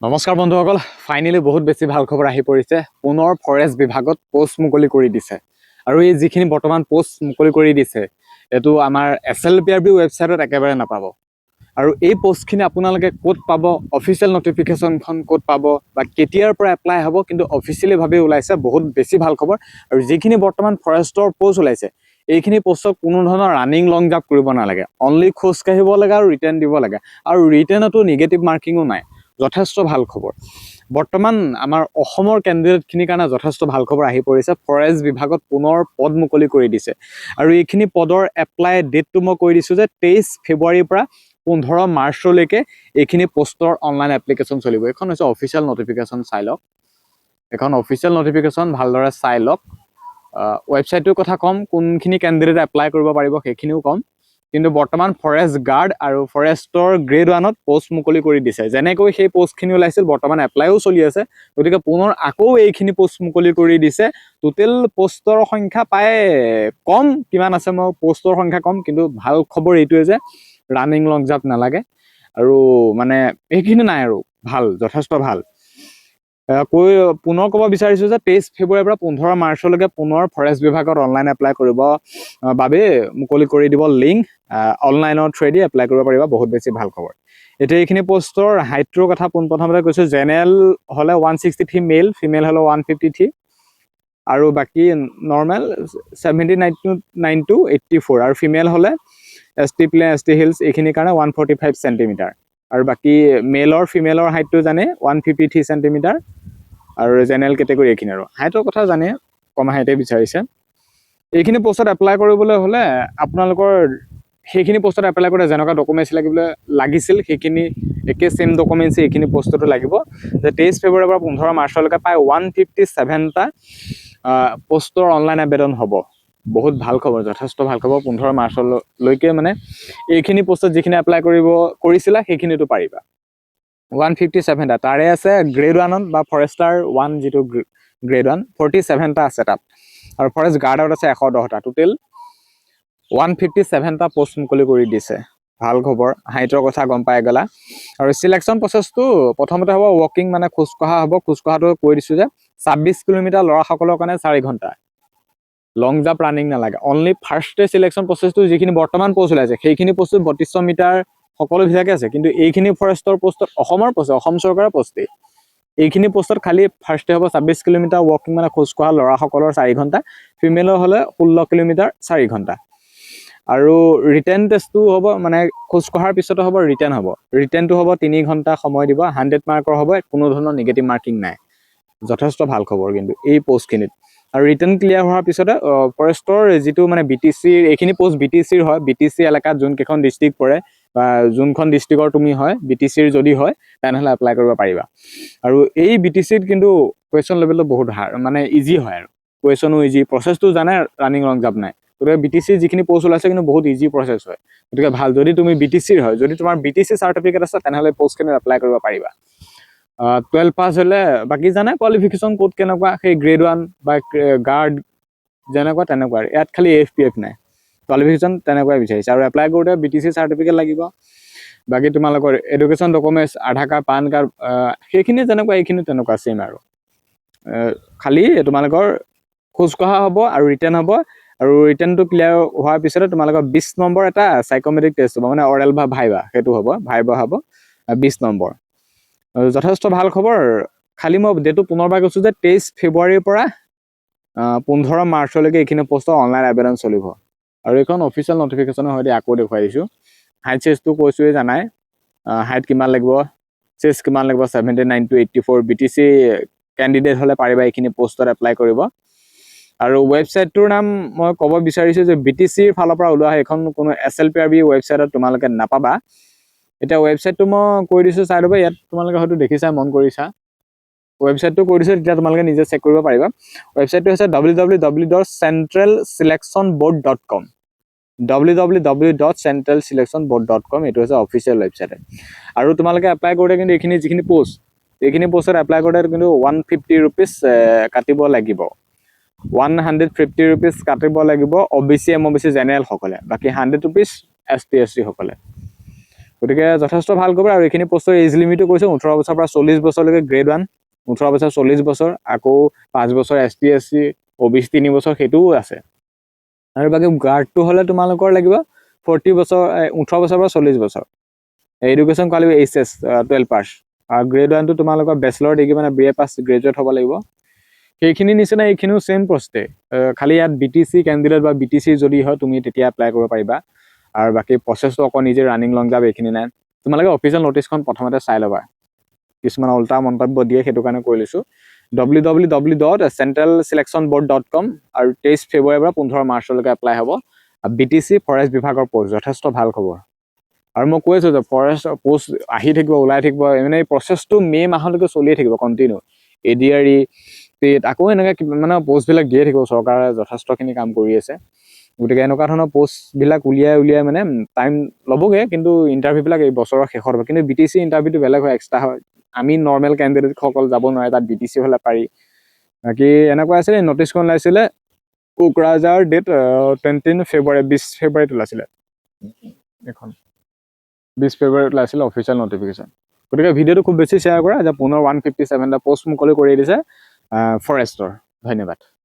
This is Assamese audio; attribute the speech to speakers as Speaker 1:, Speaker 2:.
Speaker 1: নমস্কাৰ বন্ধুসকল, ফাইনেলি বহুত বেছি ভাল খবৰ আহি পৰিছে। পুনৰ ফৰেষ্ট বিভাগত পোষ্ট মুকলি কৰি দিছে। আৰু এই যিখিনি বৰ্তমান পোষ্ট মুকলি কৰি দিছে, এইটো আমাৰ SLPRB ৱেবছাইটত একেবাৰে নাপাব। আৰু এই পোষ্টখিনি আপোনালোকে ক'ত পাব, অফিচিয়েল নটিফিকেশ্যনখন ক'ত পাব বা কেতিয়াৰ পৰা এপ্লাই হ'ব, কিন্তু অফিচিয়েলিভাৱে ওলাইছে। বহুত বেছি ভাল খবৰ। আৰু যিখিনি বৰ্তমান ফৰেষ্টৰ পোষ্ট ওলাইছে, এইখিনি পোষ্টত কোনো ধৰণৰ ৰানিং লং জাম্প কৰিব নালাগে, অনলি খোজ কাঢ়িব লাগে আৰু ৰিটাৰ্ণ দিব লাগে। আৰু ৰিটাৰ্ণতো নিগেটিভ মাৰ্কিঙো নাই। যথেষ্ট ভাল খবৰ। বৰ্তমান আমাৰ অসমৰ কেণ্ডিডেটখিনিৰ কাৰণে যথেষ্ট ভাল খবৰ আহি পৰিছে। ফৰেষ্ট বিভাগত পুনৰ পদ মুকলি কৰি দিছে। আৰু এইখিনি পদৰ এপ্লাই ডেটটো মই কৈ দিছোঁ যে 23 ফেব্ৰুৱাৰীৰ পৰা 15 মাৰ্চলৈকে এইখিনি পোষ্টৰ অনলাইন এপ্লিকেশ্যন চলিব। এইখন হৈছে অফিচিয়েল নটিফিকেশ্যন, চাই লওক। এখন অফিচিয়েল নটিফিকেশ্যন, ভালদৰে চাই লওক। ৱেবছাইটটোৰ কথা ক'ম, কোনখিনি কেণ্ডিডেট এপ্লাই কৰিব পাৰিব সেইখিনিও ক'ম। কিন্তু বৰ্তমান ফৰেষ্ট গাৰ্ড আৰু ফৰেষ্টৰ গ্ৰেড 1ত পোষ্ট মুকলি কৰি দিছে। যেনেকৈ সেই পোষ্টখিনি ওলাইছিল, বৰ্তমান এপ্লাইও চলি আছে। গতিকে পুনৰ আকৌ এইখিনি পোষ্ট মুকলি কৰি দিছে। টোটেল পোষ্টৰ সংখ্যা প্ৰায় কম, কিমান আছে মই পোষ্টৰ সংখ্যা কম, কিন্তু ভাল খবৰ এইটোৱে যে ৰানিং লং জাম্প নালাগে। আৰু মানে এইখিনি নাই, আৰু ভাল, যথেষ্ট ভাল। পুনৰ ক'ব বিচাৰিছোঁ যে 23 ফেব্ৰুৱাৰীৰ পৰা 15 মাৰ্চলৈকে পুনৰ ফৰেষ্ট বিভাগত অনলাইন এপ্লাই কৰিব বাবে মুকলি কৰি দিব লিংক। অনলাইনৰ থ্ৰুৱেদি এপ্লাই কৰিব পাৰিবা। বহুত বেছি ভাল খবৰ। এতিয়া এইখিনি পোষ্টৰ হাইটটোৰ কথা পোনপ্ৰথমতে কৈছোঁ। জেনেৰেল হ'লে 163 মেল, ফিমেল হ'লে 153, আৰু বাকী নৰ্মেল 79 to 84, আৰু ফিমেল হ'লে ST প্লেন, ST হিলছ এইখিনিৰ কাৰণে 145 চেণ্টিমিটাৰ। আৰু বাকী মেলৰ ফিমেলৰ হাইটটো জানে 153 চেণ্টিমিটাৰ। আৰু জেনেৰেল কেটেগৰী এইখিনি। আৰু হাইটৰ কথা জানে, কম হাইটে বিচাৰিছে। এইখিনি পোষ্টত এপ্লাই কৰিবলৈ হ'লে আপোনালোকৰ সেইখিনি পোষ্টত এপ্লাই কৰোঁতে যেনেকুৱা ডকুমেণ্টছ লাগিছিল, সেইখিনি একে ছেইম ডকুমেণ্টছ এইখিনি পোষ্টতো লাগিব। যে 23 ফেব্ৰুৱাৰীৰ পৰা 15 মাৰ্চলৈকে প্ৰায় 157টা পোষ্টৰ অনলাইন আবেদন হ'ব। বহুত ভাল খবৰ, যথেষ্ট ভাল খবৰ। 15 মাৰ্চলৈকে মানে এইখিনি পোষ্টত যিখিনি এপ্লাই কৰিছিলা সেইখিনিতো পাৰিবা। 157টা তাৰে আছে গ্ৰেড 1ত বা ফৰেষ্টাৰ 1, যিটো গ্ৰেড 1, 47টা আছে তাত। আৰু ফৰেষ্ট গাৰ্ডত আছে 110টা। টোটেল 157টা পোষ্ট মুকলি কৰি দিছে। ভাল খবৰ। হাইটৰ কথা গম পাই গ'লা। আৰু চিলেকশ্যন প্ৰচেছটো প্ৰথমতে হ'ব ৱাকিং, মানে খোজকঢ়া হ'ব। খোজকঢ়াটো কৈ দিছোঁ যে 26 কিলোমিটাৰ ল'ৰাসকলৰ কাৰণে 4 ঘণ্টা। লং জাম্প, ৰানিং নালাগে। অনলি ফাৰ্ষ্ট চিলেকশ্যন প্ৰচেছটো যিখিনি বৰ্তমান পোষ্ট ওলাইছে, সেইখিনি পোষ্টত 3200 মিটাৰ সকলো ভিজাকে আছে। কিন্তু এইখিনি ফৰেষ্টৰ পোষ্টত অসমৰ পোষ্ট, অসম চৰকাৰৰ পোষ্টেই। এইখিনি পোষ্টত খালি ফাৰ্ষ্টে হ'ব 26 কিলোমিটাৰ ৱাকিং, মানে খোজকঢ়া ল'ৰাসকলৰ 4 ঘণ্টা। ফিমেলৰ হ'লে 16 কিলোমিটাৰ 4 ঘণ্টা। আৰু ৰিটেন টেষ্টটো হ'ব, মানে খোজকঢ়াৰ পিছতো হ'ব, ৰিটেন হ'ব। ৰিটেনটো হ'ব 3 ঘণ্টা সময় দিব, 100 মাৰ্কৰ হ'ব, কোনো ধৰণৰ নিগেটিভ মাৰ্কিং নাই। যথেষ্ট ভাল খবৰ কিন্তু এই পোষ্টখিনিত। আৰু ৰিটাৰ্ণ ক্লিয়াৰ হোৱাৰ পিছতে ফৰেষ্টৰ যিটো মানে BTCৰ, এইখিনি পোষ্ট BTCৰ হয়। BTC এলেকাত যোনকেইখন ডিষ্ট্ৰিক্ট পৰে বা যোনখন ডিষ্ট্ৰিক্টৰ তুমি হয়, BTCৰ যদি হয়, তেনেহ'লে এপ্লাই কৰিব পাৰিবা। আৰু এই BTCত কিন্তু কুৱেশ্যন লেভেলটো বহুত মানে ইজি হয়। আৰু কুৱেশ্যনো ইজি, প্ৰচেছটো জানে, ৰানিং লং জাম্প নাই। গতিকে BTCৰ যিখিনি পোষ্ট ওলাইছে কিন্তু বহুত ইজি প্ৰচেছ হয়। গতিকে ভাল, যদি তুমি BTCৰ হয়, যদি তোমাৰ BTC চাৰ্টিফিকেট আছে, তেনেহ'লে পোষ্টখিনিত এপ্লাই কৰিব পাৰিবা। 12 পাছ হ'লে, বাকী জানে কোৱালিফিকেশ্যন ক'ত কেনেকুৱা, সেই গ্ৰেড 1 বা গাৰ্ড যেনেকুৱা তেনেকুৱা। ইয়াত খালি AFPF নাই, কোৱালিফিকেশ্যন তেনেকুৱাই বিচাৰিছে। আৰু এপ্লাই কৰোঁতে BTC চাৰ্টিফিকেট লাগিব। বাকী তোমালোকৰ এডুকেশ্যন ডকুমেণ্টছ, আধাৰ কাৰ্ড, পান কাৰ্ড, সেইখিনি যেনেকুৱা এইখিনি তেনেকুৱা ছেইম। আৰু খালি তোমালোকৰ খোজকঢ়া হ'ব আৰু ৰিটাৰ্ণ হ'ব। আৰু ৰিটাৰ্ণটো ক্লিয়াৰ হোৱাৰ পিছতে তোমালোকৰ 20 নম্বৰ এটা চাইক'মেট্ৰিক টেষ্ট হ'ব, মানে অৰেল বা ভাইবা, সেইটো হ'ব। ভাইবা হ'ব 20 নম্বৰ। যথেষ্ট ভাল খবৰ। খালি মই ডেটটো পুনৰবাৰ কৈছোঁ যে 23 ফেব্ৰুৱাৰীৰ পৰা 15 মাৰ্চলৈকে এইখিনি পোষ্টৰ অনলাইন আবেদন চলিব। আৰু এইখন অফিচিয়েল নটিফিকেশ্যনৰ সৈতে আকৌ দেখুৱাই দিছোঁ। হাইট চেজটো কৈছোঁৱেই, জানাই। হাইট কিমান লাগিব, চেজ কিমান লাগিব, 79 to 84। BTC কেণ্ডিডেট হ'লে পাৰিবা এইখিনি পোষ্টত এপ্লাই কৰিব। আৰু ৱেবছাইটটোৰ নাম মই ক'ব বিচাৰিছোঁ যে BTCৰ ফালৰ পৰা ওলোৱা সেইখন কোনো SLPRB ৱেবছাইটত তোমালোকে নাপাবা। এতিয়া ৱেবছাইটটো মই কৈ দিছোঁ, চাই ল'বা। ইয়াত তোমালোকে হয়তো দেখিছা, মন কৰিছা। ৱেবছাইটটো কৈ দিছোঁ, তেতিয়া তোমালোকে নিজে চেক কৰিব পাৰিবা। ৱেবছাইটটো হৈছে www.centralselectionboard.com। www.centralselectionboard.com, এইটো হৈছে অফিচিয়েল ৱেবছাইট। আৰু তোমালোকে এপ্লাই কৰোঁতে কিন্তু এইখিনি যিখিনি পোষ্ট, এইখিনি পোষ্টত এপ্লাই কৰোঁতে কিন্তু 150 ৰুপিজ কাটিব লাগিব। 150 ৰুপিজ কাটিব লাগিব OBC MOBC জেনেৰেল সকলে। বাকী 100 ৰুপিজ ST SC সকলে। গতিকে যথেষ্ট ভাল খবৰ। আৰু এইখিনি পোষ্টৰ এজ লিমিটো কৈছে 18 বছৰৰ পৰা 40 বছৰলৈকে গ্ৰেড 1, 18 বছৰ 40 বছৰ, আকৌ 5 বছৰ ST SC, OBC 3 বছৰ সেইটোও আছে। আৰু বাকী গাৰ্ডটো হ'লে তোমালোকৰ লাগিব 18 বছৰ পৰা 40 বছৰ। এডুকেশ্যন কোৱালিফিকেশ্যন HS 12 পাছ। আৰু গ্ৰেড 1টো তোমালোকৰ বেচেলৰ ডিগ্ৰী মানে BA পাছ গ্ৰেজুৱেট হ'ব লাগিব। সেইখিনি নিচিনা এইখিনিও চেম পষ্টে, খালি ইয়াত BTC কেণ্ডিডেট বা BTC যদি হয় তুমি তেতিয়া এপ্লাই কৰিব পাৰিবা। আৰু বাকী প্ৰচেছটো অকল নিজে ৰানিং লং জাম্প এইখিনি নাই। তোমালোকে অফিচিয়েল নটিচখন প্ৰথমতে চাই ল'বা, কিছুমান উল্টা মন্তব্য দিয়ে সেইটো কাৰণে কৈ লৈছোঁ। www.centralselectionboard.com আৰু 23 ফেব্ৰুৱাৰীৰ পৰা 15 মাৰ্চলৈকে এপ্লাই হ'ব। BTC ফৰেষ্ট বিভাগৰ পোষ্ট, যথেষ্ট ভাল খবৰ। আৰু মই কৈ আছোঁ যে ফৰেষ্ট পোষ্ট আহি থাকিব, ওলাই থাকিব, মানে এই প্ৰচেছটো মে' মাহলৈকে চলিয়ে থাকিব কণ্টিনিউ। ADRE আকৌ এনেকৈ মানে পোষ্টবিলাক দিয়ে থাকিব, চৰকাৰে যথেষ্টখিনি কাম কৰি আছে। গতিকে এনেকুৱা ধৰণৰ পোষ্টবিলাক উলিয়াই মানে টাইম ল'বগৈ, কিন্তু ইণ্টাৰভিউবিলাক এই বছৰৰ শেষত হ'ব। কিন্তু BTC ইণ্টাৰভিউটো বেলেগ হয়, এক্সট্ৰা হয়। আমি নৰ্মেল কেণ্ডিডেটসকল যাব নোৱাৰে, তাত BTC হ'লে পাৰি। বাকী এনেকুৱা আছিলে, নটিচখন ওলাইছিলে কোকৰাঝাৰ ডেট 20 ফেব্ৰুৱাৰী, 20 ফেব্ৰুৱাৰীত ওলাইছিলে এখন, 20 ফেব্ৰুৱাৰীত ওলাইছিলে অফিচিয়েল নটিফিকেশ্যন। গতিকে ভিডিঅ'টো খুব বেছি শ্বেয়াৰ কৰা, যে পুনৰ 157টা পোষ্ট মুকলি কৰি দিছে ফৰেষ্টৰ। ধন্যবাদ।